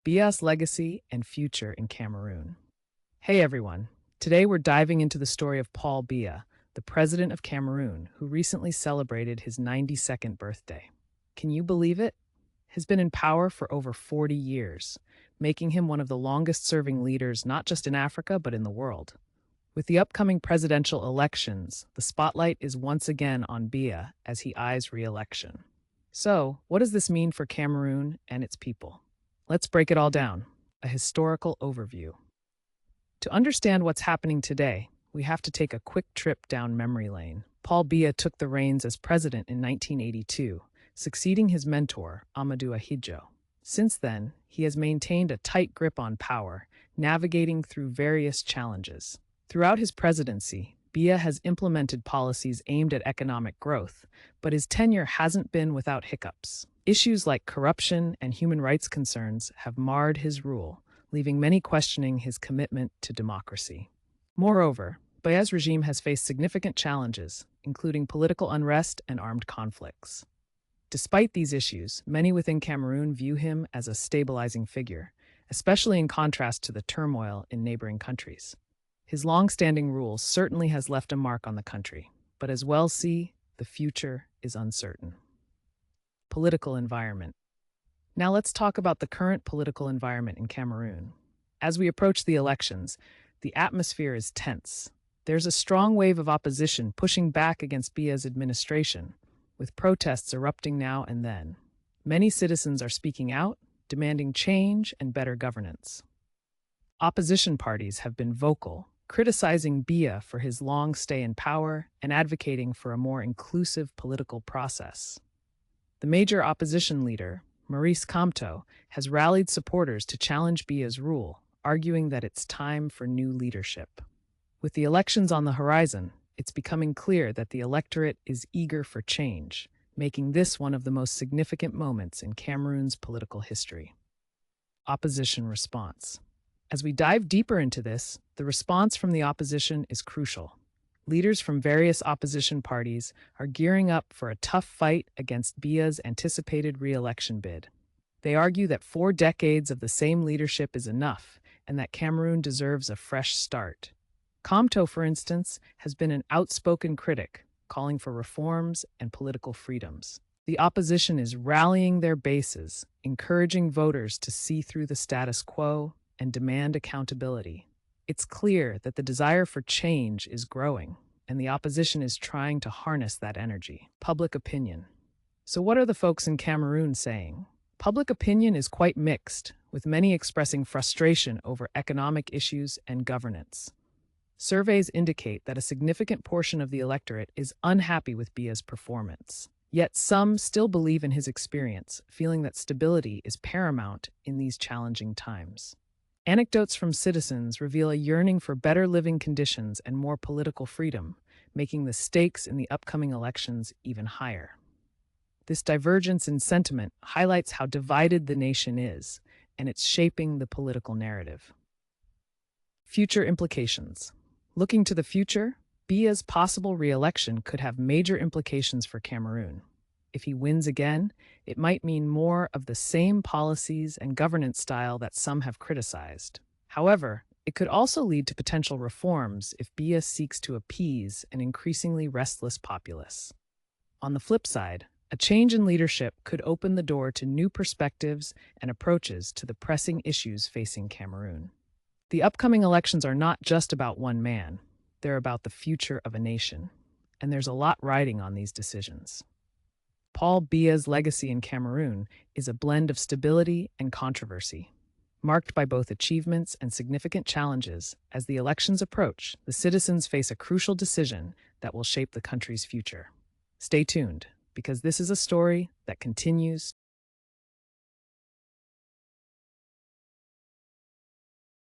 Biya's legacy and future in Cameroon. Hey everyone, today we're diving into the story of Paul Biya, the president of Cameroon, who recently celebrated his 92nd birthday. Can you believe it? He's been in power for over 40 years, making him one of the longest serving leaders not just in Africa but in the world. With the upcoming presidential elections, the spotlight is once again on Biya as he eyes re-election. So, what does this mean for Cameroon and its people? Let's break it all down. A historical overview. To understand what's happening today, we have to take a quick trip down memory lane. Paul Biya took the reins as president in 1982, succeeding his mentor, Amadou Ahidjo. Since then, he has maintained a tight grip on power, navigating through various challenges. Throughout his presidency, Biya has implemented policies aimed at economic growth, but his tenure hasn't been without hiccups. Issues like corruption and human rights concerns have marred his rule, leaving many questioning his commitment to democracy. Moreover, Biya's regime has faced significant challenges, including political unrest and armed conflicts. Despite these issues, many within Cameroon view him as a stabilizing figure, especially in contrast to the turmoil in neighboring countries. His long-standing rule certainly has left a mark on the country, but as well see, the future is uncertain. Political environment. Now let's talk about the current political environment in Cameroon. As we approach the elections, the atmosphere is tense. There's a strong wave of opposition pushing back against Biya's administration, with protests erupting now and then. Many citizens are speaking out, demanding change and better governance. Opposition parties have been vocal, criticizing Biya for his long stay in power and advocating for a more inclusive political process. The major opposition leader, Maurice Kamto, has rallied supporters to challenge Biya's rule, arguing that it's time for new leadership. With the elections on the horizon, it's becoming clear that the electorate is eager for change, making this one of the most significant moments in Cameroon's political history. Opposition response. As we dive deeper into this, the response from the opposition is crucial. Leaders from various opposition parties are gearing up for a tough fight against Biya's anticipated re-election bid. They argue that 4 decades of the same leadership is enough and that Cameroon deserves a fresh start. Kamto, for instance, has been an outspoken critic, calling for reforms and political freedoms. The opposition is rallying their bases, encouraging voters to see through the status quo and demand accountability. It's clear that the desire for change is growing, and the opposition is trying to harness that energy. Public opinion. So what are the folks in Cameroon saying? Public opinion is quite mixed, with many expressing frustration over economic issues and governance. Surveys indicate that a significant portion of the electorate is unhappy with Biya's performance. Yet some still believe in his experience, feeling that stability is paramount in these challenging times. Anecdotes from citizens reveal a yearning for better living conditions and more political freedom, making the stakes in the upcoming elections even higher. This divergence in sentiment highlights how divided the nation is, and it's shaping the political narrative. Future implications. Looking to the future, Biya's possible re-election could have major implications for Cameroon. If he wins again, it might mean more of the same policies and governance style that some have criticized. However, it could also lead to potential reforms if Biya seeks to appease an increasingly restless populace. On the flip side, a change in leadership could open the door to new perspectives and approaches to the pressing issues facing Cameroon. The upcoming elections are not just about one man, they're about the future of a nation, and there's a lot riding on these decisions. Paul Biya's legacy in Cameroon is a blend of stability and controversy. Marked by both achievements and significant challenges, as the elections approach, the citizens face a crucial decision that will shape the country's future. Stay tuned, because this is a story that continues